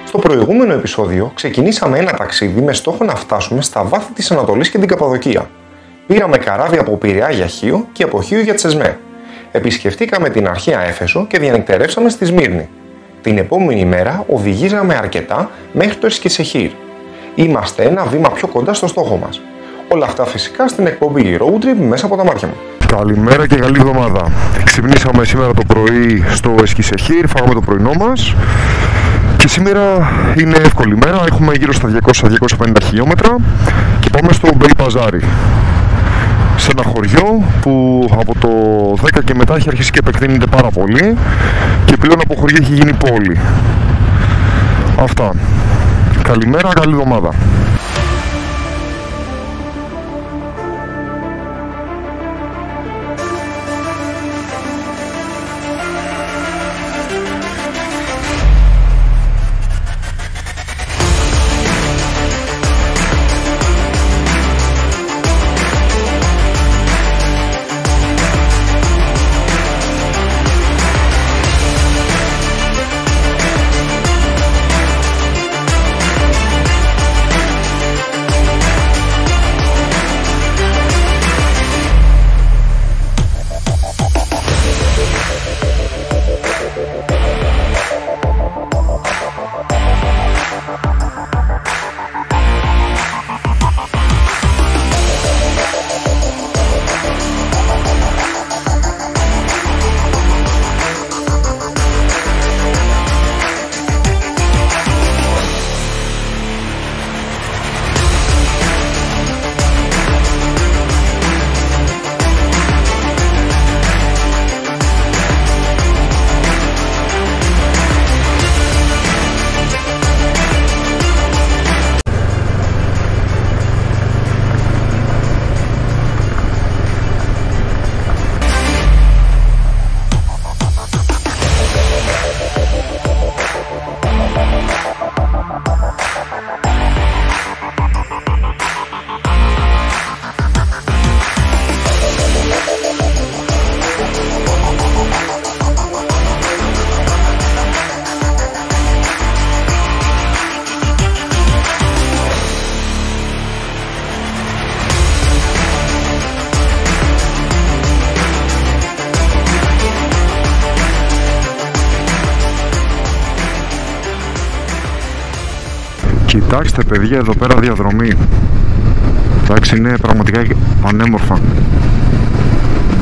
Στο προηγούμενο επεισόδιο ξεκινήσαμε ένα ταξίδι με στόχο να φτάσουμε στα βάθη της Ανατολής και την Καπαδοκία. Πήραμε καράβι από Πειραιά για Χίο και από Χίο για Τσεσμέ. Επισκεφτήκαμε την αρχαία Έφεσο και διανυκτερεύσαμε στη Σμύρνη. Την επόμενη μέρα οδηγήσαμε αρκετά μέχρι το Εσκισεχήρ. Είμαστε ένα βήμα πιο κοντά στο στόχο μας. Όλα αυτά φυσικά στην εκπομπή Road Trip μέσα από τα μάτια μου. Καλημέρα και καλή εβδομάδα. Ξυπνήσαμε σήμερα το πρωί στο Εσκισεχήρ, φάγαμε το πρωινό μας και σήμερα είναι εύκολη μέρα. Έχουμε γύρω στα 200-250 χιλιόμετρα και πάμε στο Μπέι Παζάρι, σε ένα χωριό που από το 10 και μετά έχει αρχίσει και επεκτείνεται πάρα πολύ και πλέον από χωριό έχει γίνει πόλη. Αυτά. Καλημέρα, καλή εβδομάδα. Κοιτάξτε παιδιά, εδώ πέρα διαδρομή. Εντάξει, είναι πραγματικά πανέμορφα.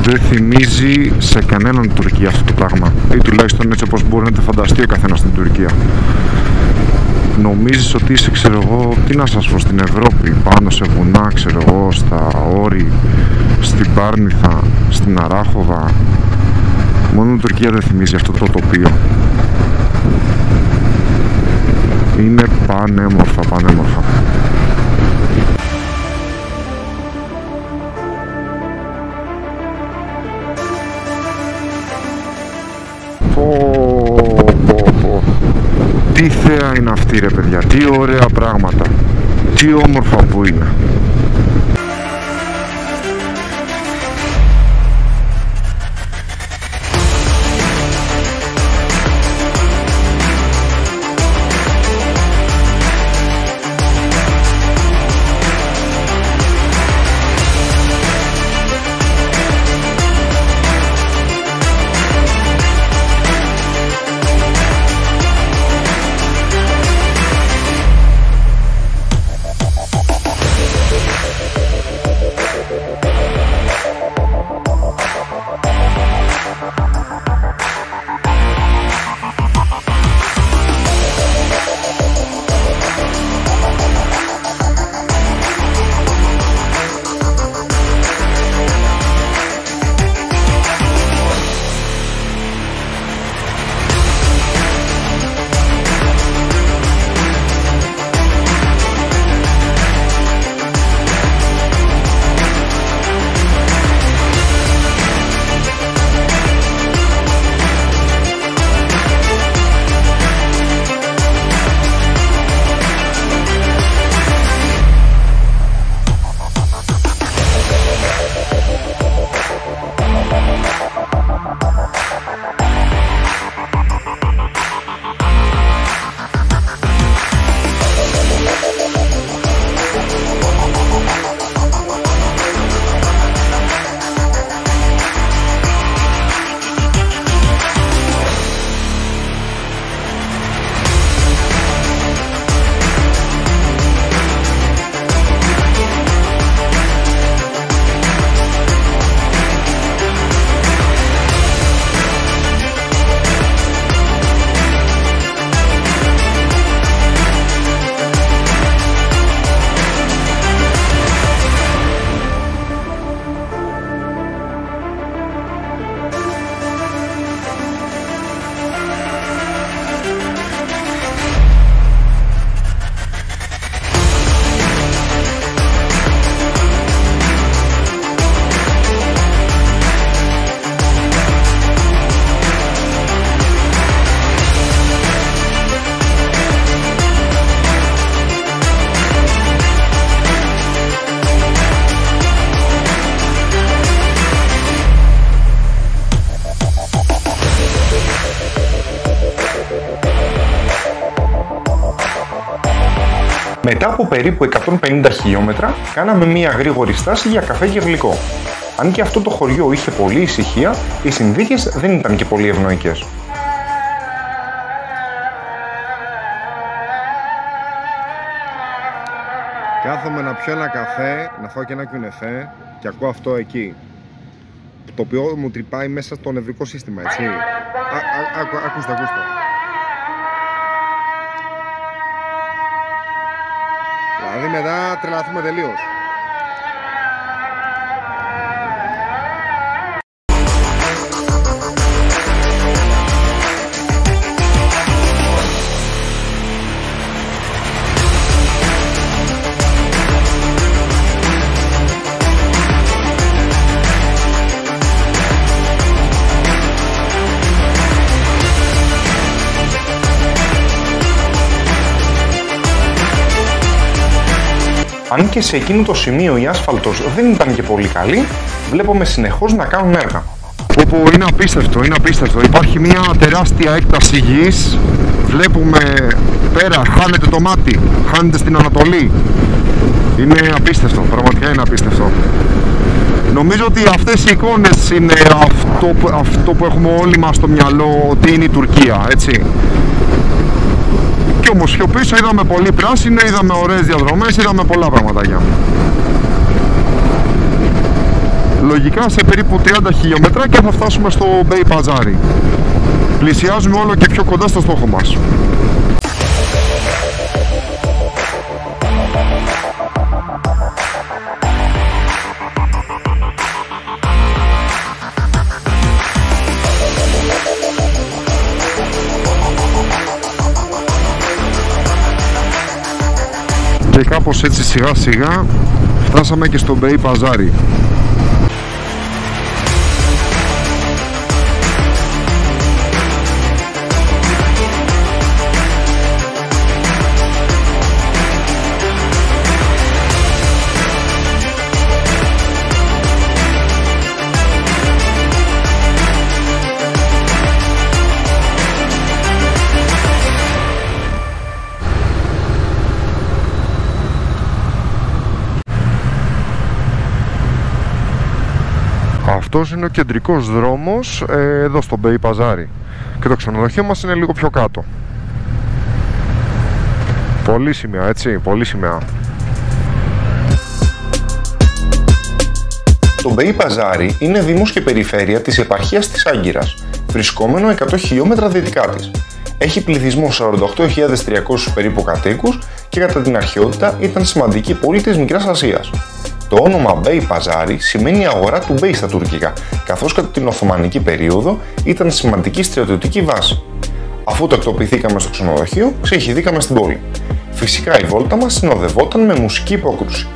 Δεν θυμίζει σε κανέναν Τουρκία αυτό το πράγμα, ή τουλάχιστον έτσι όπως μπορεί να το φανταστεί ο καθένας στην Τουρκία. Νομίζεις ότι είσαι, ξέρω εγώ, τι να σας πω, στην Ευρώπη, πάνω σε βουνά, ξέρω εγώ, στα Όρη, στην Πάρνηθα, στην Αράχοβα. Μόνο η Τουρκία δεν θυμίζει αυτό το τοπίο. Είναι πανέμορφα, πανέμορφα. Τι θέα είναι αυτή ρε παιδιά, τι ωραία πράγματα, τι όμορφα που είναι. Μετά από περίπου 150 χιλιόμετρα, κάναμε μία γρήγορη στάση για καφέ και γλυκό. Αν και αυτό το χωριό είχε πολλή ησυχία, οι συνθήκες δεν ήταν και πολύ ευνοϊκές. Κάθομαι να πιω ένα καφέ, να φάω και ένα κιουνεφέ και ακούω αυτό εκεί, το οποίο μου τρυπάει μέσα στο νευρικό σύστημα, έτσι. Ακούστε. Δηλαδή μετά τρελαθούμε τελείως. Αν και σε εκείνο το σημείο η άσφαλτος δεν ήταν και πολύ καλή, βλέπουμε συνεχώς να κάνουν έργα. Όπου είναι απίστευτο. Υπάρχει μια τεράστια έκταση γης. Βλέπουμε πέρα, χάνεται το μάτι, χάνεται στην Ανατολή. Είναι απίστευτο, πραγματικά είναι απίστευτο. Νομίζω ότι αυτές οι εικόνες είναι αυτό που έχουμε όλοι μας στο μυαλό, ότι είναι η Τουρκία, έτσι. Και όμως πιο πίσω είδαμε πολύ πράσινο, είδαμε ωραίες διαδρομές, είδαμε πολλά πραγματάκια. Λογικά σε περίπου 30 χιλιόμετρα και θα φτάσουμε στο Bey Pazari. Πλησιάζουμε όλο και πιο κοντά στο στόχο μας. Και κάπως έτσι σιγά σιγά φτάσαμε και στο Bey Pazari. Αυτός είναι ο κεντρικός δρόμος εδώ στο Bey Pazari και το ξενοδοχείο μας είναι λίγο πιο κάτω. Πολύ σημαία, έτσι, πολύ σημαία. Το Bey Pazari είναι δήμος και περιφέρεια της επαρχίας της Άγκυρας, βρισκόμενο 100 χιλιόμετρα δυτικά της. Έχει πληθυσμό 48.300 περίπου κατοίκους και κατά την αρχαιότητα ήταν σημαντική πόλη της Μικράς Ασίας. Το όνομα Bey Pazari σημαίνει αγορά του Bey στα τουρκικά, καθώς κατά την Οθωμανική περίοδο ήταν σημαντική στρατιωτική βάση. Αφού τακτοποιηθήκαμε στο ξενοδοχείο, ξεχυθήκαμε στην πόλη. Φυσικά η βόλτα μας συνοδευόταν με μουσική υπόκρουση.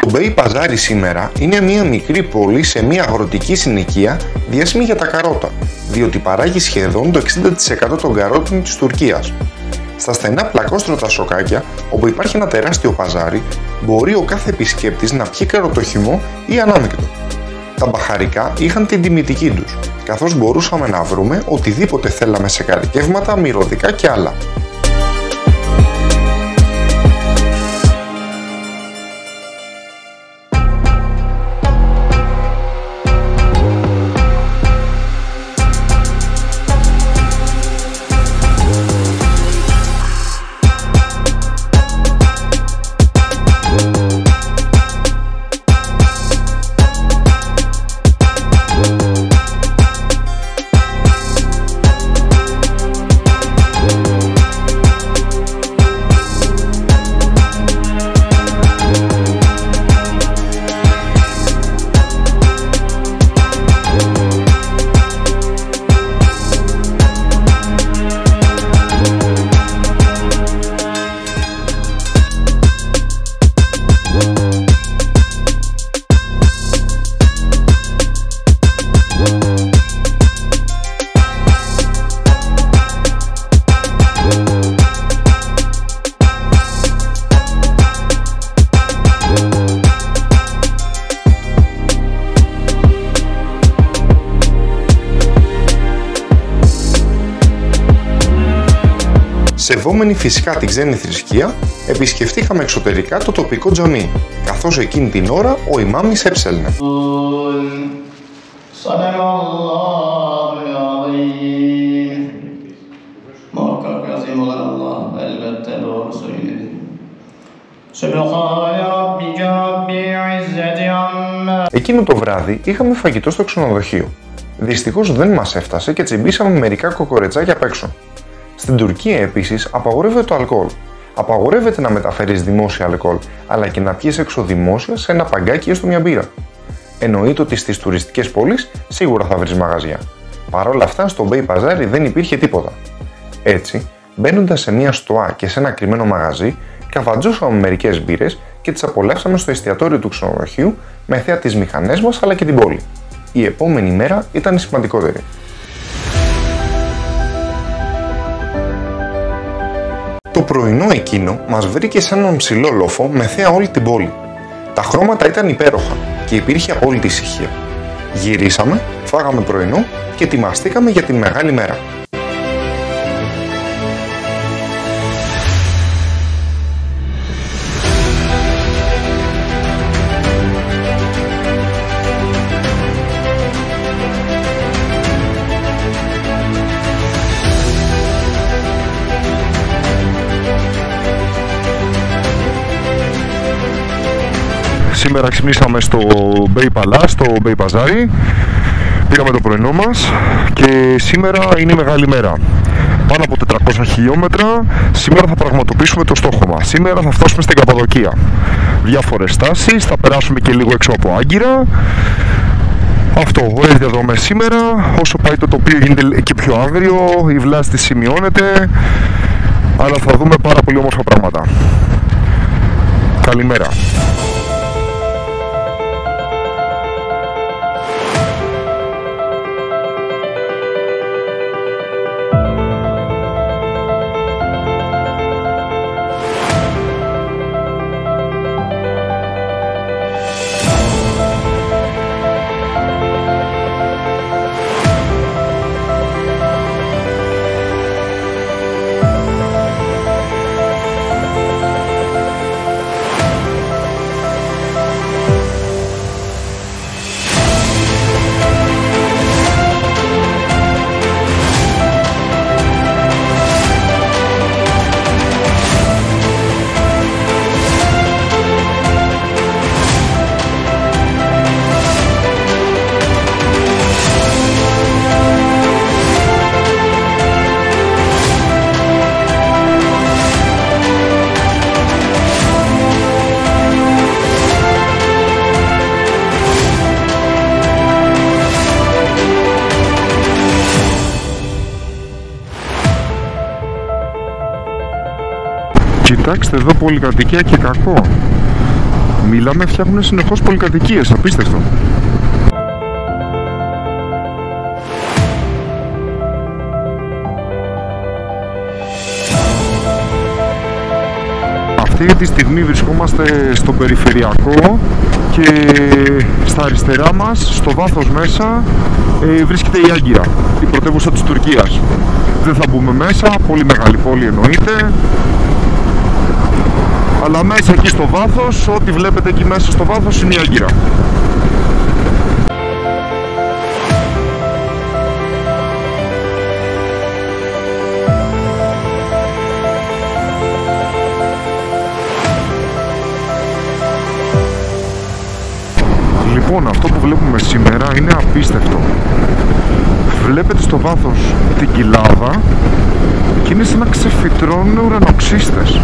Το Bey Pazari σήμερα είναι μια μικρή πόλη σε μια αγροτική συνοικία διάσημη για τα καρότα, διότι παράγει σχεδόν το 60% των καρότων της Τουρκίας. Στα στενά πλακόστρωτα σοκάκια, όπου υπάρχει ένα τεράστιο παζάρι, μπορεί ο κάθε επισκέπτης να πιει καροτοχυμό ή ανάμεικτο. Τα μπαχαρικά είχαν την τιμητική τους, καθώς μπορούσαμε να βρούμε οτιδήποτε θέλαμε σε κατοικεύματα, μυρωδικά και άλλα. Σεβόμενοι φυσικά την ξένη θρησκεία, επισκεφτήκαμε εξωτερικά το τοπικό τζαμί, καθώς εκείνη την ώρα ο ημάμις έψελνε. Εκείνο το βράδυ είχαμε φαγητό στο ξενοδοχείο. Δυστυχώς δεν μας έφτασε και τσιμπήσαμε μερικά κοκορετσάκια απ' έξω. Στην Τουρκία επίσης απαγορεύεται το αλκοόλ. Απαγορεύεται να μεταφέρεις δημόσια αλκοόλ, αλλά και να πιεις έξω δημόσια σε ένα παγκάκι έστω μια μπύρα. Εννοείται ότι στις τουριστικές πόλεις σίγουρα θα βρεις μαγαζιά. Παρ' όλα αυτά στο Bey Pazari δεν υπήρχε τίποτα. Έτσι, μπαίνοντας σε μια στοά και σε ένα κρυμμένο μαγαζί, καβατζώσαμε μερικές μπύρες και τις απολαύσαμε στο εστιατόριο του ξενοδοχείου με θέα τις μηχανές μας αλλά και την πόλη. Η επόμενη μέρα ήταν η σημαντικότερη. Το πρωινό εκείνο μας βρήκε σε έναν ψηλό λόφο με θέα όλη την πόλη. Τα χρώματα ήταν υπέροχα και υπήρχε απόλυτη ησυχία. Γυρίσαμε, φάγαμε πρωινό και ετοιμαστήκαμε για την μεγάλη μέρα. Σήμερα ξυπνήσαμε στο Bey Palace, στο Bey Pazari. Πήγαμε το πρωινό μας και σήμερα είναι η μεγάλη μέρα. Πάνω από 400 χιλιόμετρα, σήμερα θα πραγματοποιήσουμε το στόχο μας. Σήμερα θα φτάσουμε στην Καπαδοκία. Διάφορες στάσεις, θα περάσουμε και λίγο έξω από Άγκυρα. Αυτό, ωραίες διαδρομές σήμερα. Όσο πάει το τοπίο γίνεται και πιο άγριο, η βλάστη σημειώνεται, αλλά θα δούμε πάρα πολύ όμορφα πράγματα. Καλημέρα. Κοιτάξτε εδώ πολυκατοικία και κακό. Μιλάμε, φτιάχνουν συνεχώς πολυκατοικίες, απίστευτο. Αυτή τη στιγμή βρισκόμαστε στο περιφερειακό και στα αριστερά μας, στο βάθος μέσα, βρίσκεται η Άγκυρα, η πρωτεύουσα της Τουρκίας. Δεν θα μπούμε μέσα, πολύ μεγάλη πόλη εννοείται. Αλλά μέσα εκεί στο βάθος, ό,τι βλέπετε εκεί μέσα στο βάθος είναι η Άγκυρα. Λοιπόν, αυτό που βλέπουμε σήμερα είναι απίστευτο. Βλέπετε στο βάθος την κοιλάδα και είναι σαν να ξεφυτρώνουν ουρανοξύστες.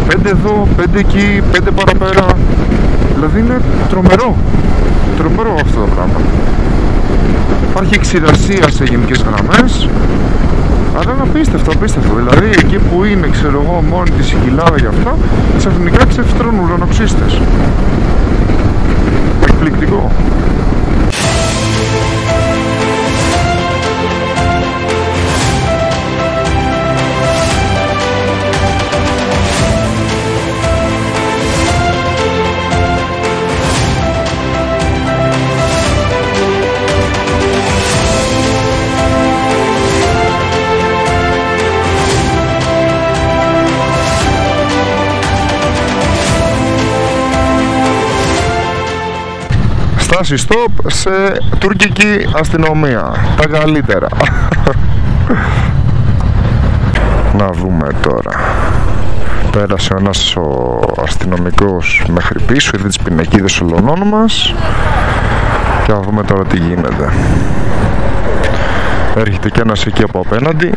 5 εδώ, 5 εκεί, 5 παραπέρα. Δηλαδή είναι τρομερό. Τρομερό αυτό το πράγμα. Υπάρχει ξηρασία σε γενικές γραμμές, αλλά είναι απίστευτο, απίστευτο. Δηλαδή εκεί που είναι, ξέρω εγώ, μόνη της η κοιλάδα για αυτά, ξαφνικά ξεφυτρώνουν ουρανοξύστες. Εκπληκτικό. φτάσει στόπ σε τουρκική αστυνομία. Τα καλύτερα. Να δούμε τώρα. Πέρασε ένας ο αστυνομικός μέχρι πίσω, είδε τις πινακίδες ολονών μας. Και να δούμε τώρα τι γίνεται. Έρχεται και ένας εκεί από απέναντι.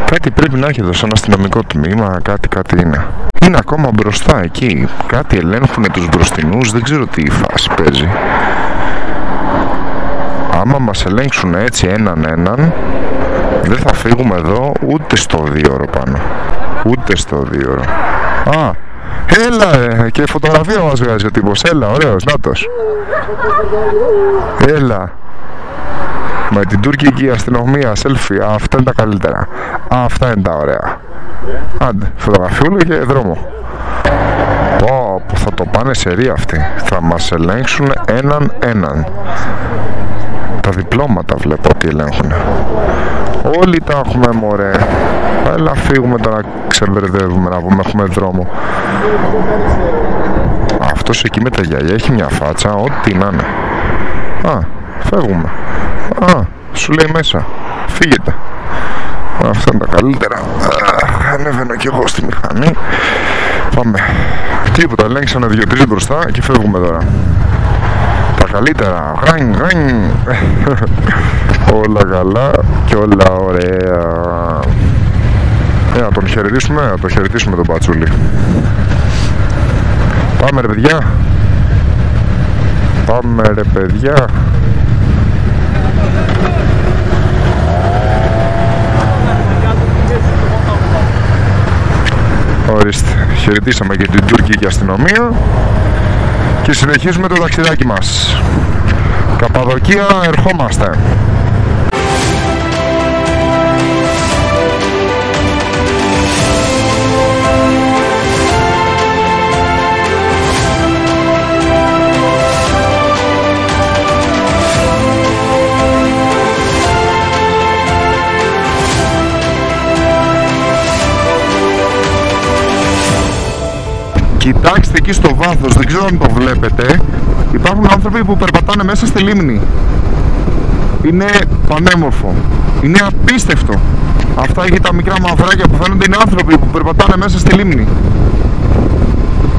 Κάτι πρέπει να έχει εδώ σαν αστυνομικό τμήμα, κάτι είναι. Είναι ακόμα μπροστά εκεί. Κάτι ελέγχουνε τους μπροστινούς, δεν ξέρω τι φάση παίζει. Άμα μας ελέγξουν έτσι έναν, δεν θα φύγουμε εδώ ούτε στο 2ωρο πάνω. Ούτε στο 2ωρο. Α, έλα και φωτογραφία μας βγάζει ο τύπος. Έλα, ωραίος, νάτος. Έλα. Με την τουρκική αστυνομία, selfie, αυτά είναι τα καλύτερα. Αυτά είναι τα ωραία. Άντε, φωτογραφιούλου και δρόμο. Πω, θα το πάνε σε ρί αυτοί. Θα μας ελέγξουν έναν. Τα διπλώματα βλέπω ότι ελέγχουν. Όλοι τα έχουμε μωρέ. Έλα φύγουμε τώρα, ξεμπερδεύουμε να πούμε έχουμε δρόμο. Αυτός εκεί με τα γυαλιά έχει μια φάτσα, ό,τι να είναι. Α, φεύγουμε. Α, σου λέει μέσα. Φύγετε. Αυτά είναι τα καλύτερα. Ανέβαινω κι εγώ στη μηχανή. Πάμε. Τίποτα, ελέγξανε 2-3 μπροστά και φεύγουμε τώρα. Τα καλύτερα. Γραν. Όλα καλά και όλα ωραία. Να τον χαιρετήσουμε, τον Πατσούλη. Πάμε ρε παιδιά. Ορίστε, χαιρετήσαμε και την τουρκική αστυνομία και συνεχίζουμε το ταξιδάκι μας. Καπαδοκία, ερχόμαστε. Κοιτάξτε εκεί στο βάθος, δεν ξέρω αν το βλέπετε. Υπάρχουν άνθρωποι που περπατάνε μέσα στη λίμνη. Είναι πανέμορφο. Είναι απίστευτο. Αυτά εκεί τα μικρά μαυράκια που φαίνονται είναι άνθρωποι που περπατάνε μέσα στη λίμνη.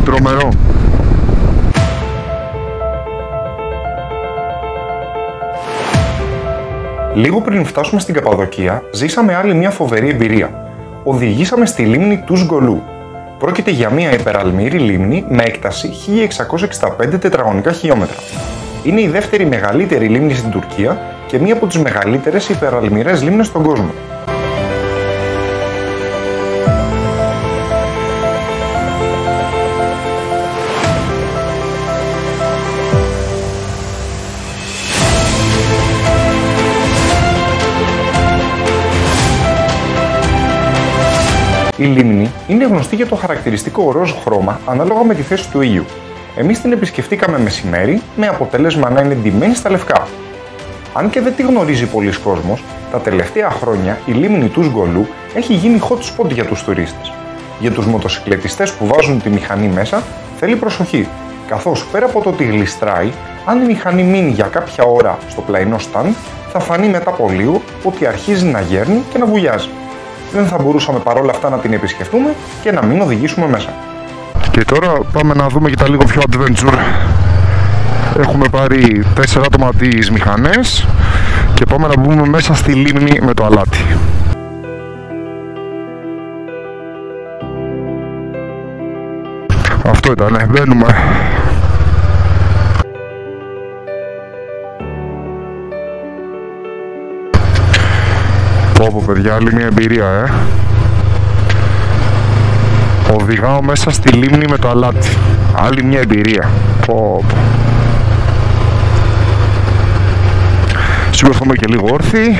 Τρομερό. Λίγο πριν φτάσουμε στην Καπαδοκία, ζήσαμε άλλη μια φοβερή εμπειρία. Οδηγήσαμε στη λίμνη του Σγκολού. Πρόκειται για μια υπεραλμύρη λίμνη με έκταση 1665 τετραγωνικά χιλιόμετρα. Είναι η δεύτερη μεγαλύτερη λίμνη στην Τουρκία και μία από τις μεγαλύτερες υπεραλμυρές λίμνες στον κόσμο. Η λίμνη είναι γνωστή για το χαρακτηριστικό ροζ χρώμα ανάλογα με τη θέση του ήλιου. Εμείς την επισκεφτήκαμε μεσημέρι με αποτέλεσμα να είναι ντυμένη στα λευκά. Αν και δεν τη γνωρίζει πολλοί κόσμος, τα τελευταία χρόνια η λίμνη του Σγκολού έχει γίνει hot spot για τους τουρίστες. Για τους μοτοσυκλετιστές που βάζουν τη μηχανή μέσα θέλει προσοχή, καθώς πέρα από το ότι γλιστράει, αν η μηχανή μείνει για κάποια ώρα στο πλαϊνό στάντ, θα φανεί μετά από λίγο ότι αρχίζει να γέρνει και να βουλιάζει. Δεν θα μπορούσαμε παρόλα αυτά να την επισκεφτούμε και να μην οδηγήσουμε μέσα. Και τώρα πάμε να δούμε και τα λίγο πιο adventure. Έχουμε πάρει 4 άτομα τις μηχανές και πάμε να μπούμε μέσα στη λίμνη με το αλάτι. Αυτό ήταν, μπαίνουμε. Πω παιδιά, άλλη μια εμπειρία Οδηγάω μέσα στη λίμνη με το αλάτι. Άλλη μια εμπειρία. Πω. Σηκωθούμε και λίγο όρθιοι.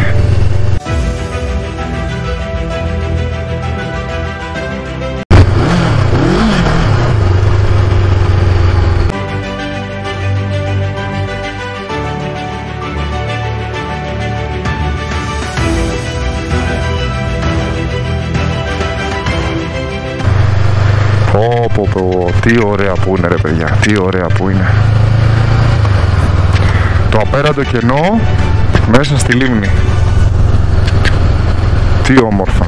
Τι ωραία που είναι ρε παιδιά, τι ωραία που είναι. Το απέραντο κενό μέσα στη λίμνη. Τι όμορφα.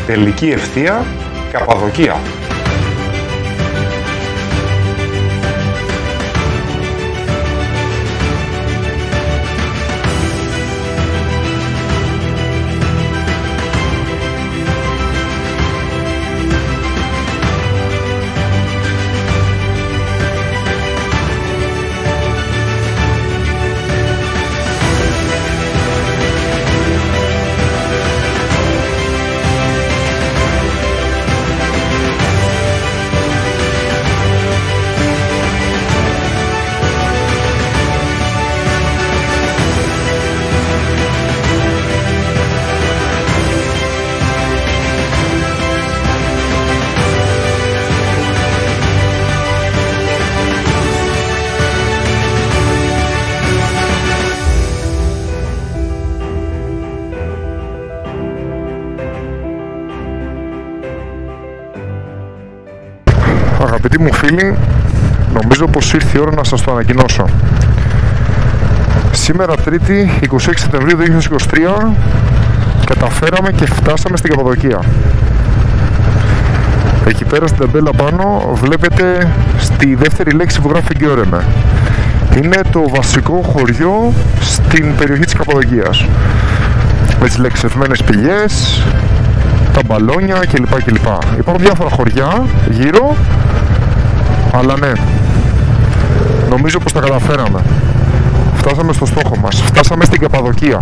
Τελική ευθεία, Καπαδοκία. Αγαπητοί μου φίλοι, νομίζω πως ήρθε η ώρα να σας το ανακοινώσω. Σήμερα Τρίτη, 26 Σεπτεμβρίου 2023, καταφέραμε και φτάσαμε στην Καπαδοκία. Εκεί πέρα στην ταμπέλα πάνω βλέπετε στη δεύτερη λέξη που γράφει Γκιόρεμε. Είναι το βασικό χωριό στην περιοχή της Καπαδοκίας. Με τις λεξευμένες πηγές, τα μπαλόνια κλπ. Υπάρχουν διάφορα χωριά γύρω, αλλά ναι, νομίζω πως τα καταφέραμε. Φτάσαμε στο στόχο μας, φτάσαμε στην Καπαδοκία.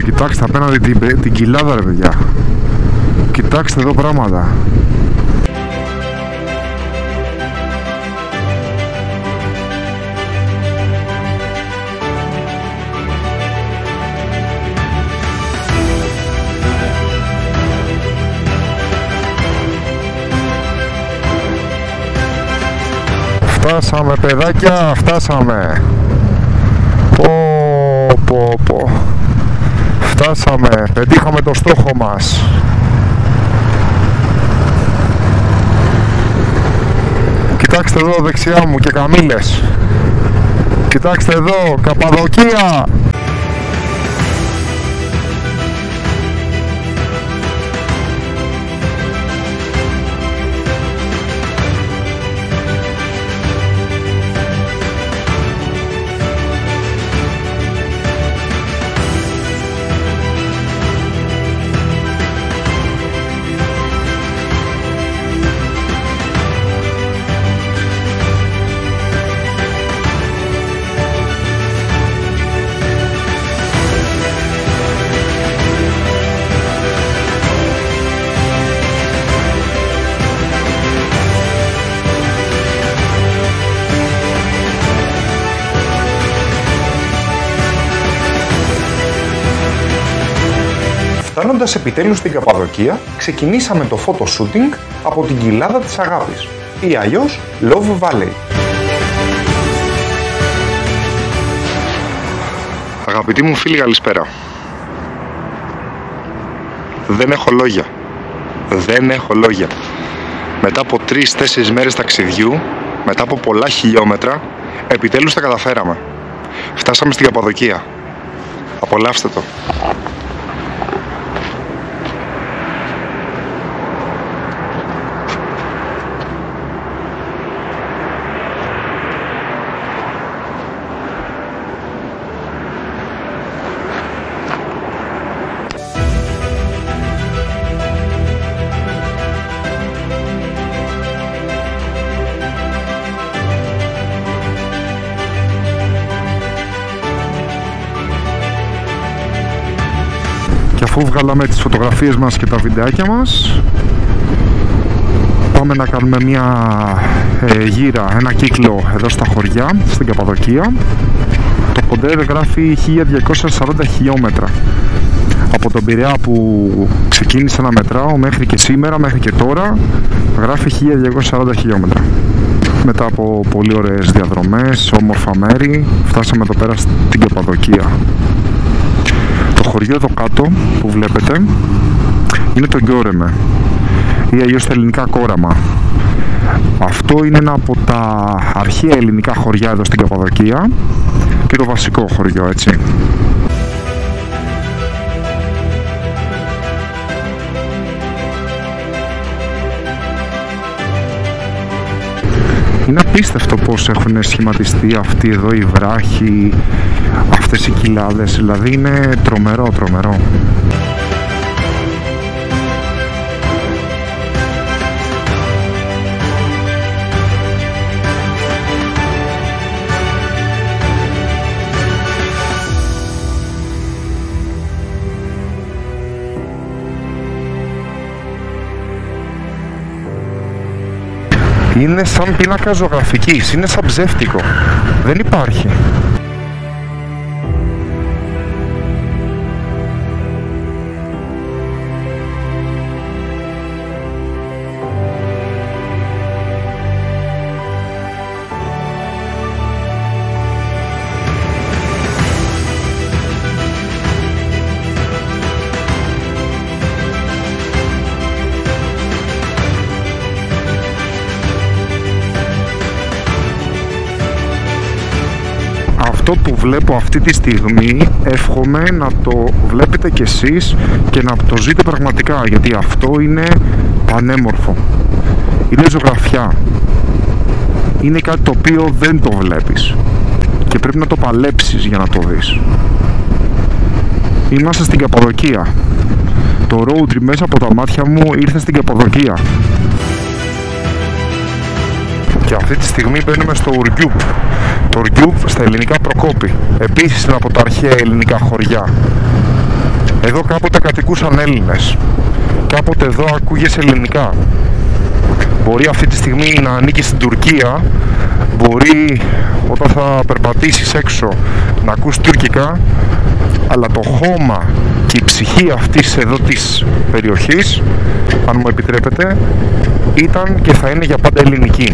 Κοιτάξτε απέναντι την κοιλάδα ρε παιδιά. Κοιτάξτε εδώ πράγματα. Φτάσαμε παιδάκια, φτάσαμε. Πω. Φτάσαμε, πετύχαμε το στόχο μας. Κοιτάξτε εδώ δεξιά μου και καμήλες. Κοιτάξτε εδώ, Καπαδοκία. Φτάνοντας επιτέλους στην Καπαδοκία, ξεκινήσαμε το photo shooting από την κοιλάδα της αγάπης, ή αλλιώς Love Valley. Αγαπητοί μου φίλοι, καλησπέρα. Δεν έχω λόγια. Μετά από 3-4 μέρες ταξιδιού, μετά από πολλά χιλιόμετρα, επιτέλους τα καταφέραμε. Φτάσαμε στην Καπαδοκία. Απολαύστε το. Αφού βγάλαμε τις φωτογραφίες μας και τα βιντεάκια μας, πάμε να κάνουμε μια γύρα, ένα κύκλο εδώ στα χωριά, στην Καπαδοκία. Το ποντέρ γράφει 1240 χιλιόμετρα. Από τον Πειραιά που ξεκίνησα να μετράω μέχρι και σήμερα, μέχρι και τώρα, γράφει 1240 χιλιόμετρα. Μετά από πολύ ωραίες διαδρομές, όμορφα μέρη, φτάσαμε εδώ πέρα στην Καπαδοκία. Το χωριό εδώ κάτω που βλέπετε είναι το Γκιόρεμε ή αλλιώς στα ελληνικά Κόραμα. Αυτό είναι ένα από τα αρχαία ελληνικά χωριά εδώ στην Καπαδοκία και το βασικό χωριό, έτσι. Είναι απίστευτο πως έχουν σχηματιστεί αυτοί εδώ οι βράχοι, αυτές οι κοιλάδες, δηλαδή είναι τρομερό. Είναι σαν πίνακα ζωγραφικής, είναι σαν ψεύτικο. Δεν υπάρχει. Αυτό που βλέπω αυτή τη στιγμή εύχομαι να το βλέπετε κι εσείς και να το ζείτε πραγματικά, γιατί αυτό είναι πανέμορφο, είναι ζωγραφιά, είναι κάτι το οποίο δεν το βλέπεις και πρέπει να το παλέψεις για να το δεις. Είμαστε στην Καπαδοκία, το road trip μέσα από τα μάτια μου ήρθε στην Καπαδοκία και αυτή τη στιγμή μπαίνουμε στο Ουργκιούπ. Το Ουργκιούπ στα ελληνικά Προκόπη, επίσης είναι από τα αρχαία ελληνικά χωριά. Εδώ κάποτε κατοικούσαν Έλληνες, κάποτε εδώ ακούγες ελληνικά. Μπορεί αυτή τη στιγμή να ανήκει στην Τουρκία, μπορεί όταν θα περπατήσεις έξω να ακούς τουρκικά, αλλά το χώμα και η ψυχή αυτής εδώ της περιοχής, αν μου επιτρέπετε, ήταν και θα είναι για πάντα ελληνική.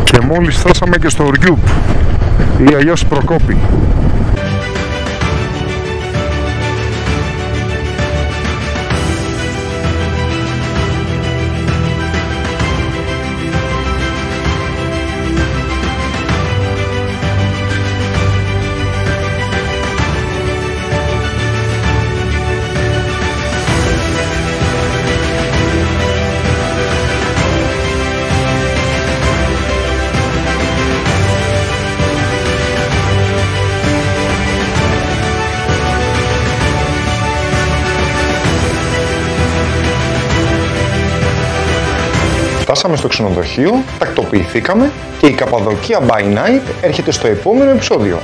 Και μόλις φτάσαμε και στο Ουργκιούπ ή αλλιώς Προκόπη. Φτάσαμε στο ξενοδοχείο, τακτοποιηθήκαμε και η Καπαδοκία by Night έρχεται στο επόμενο επεισόδιο.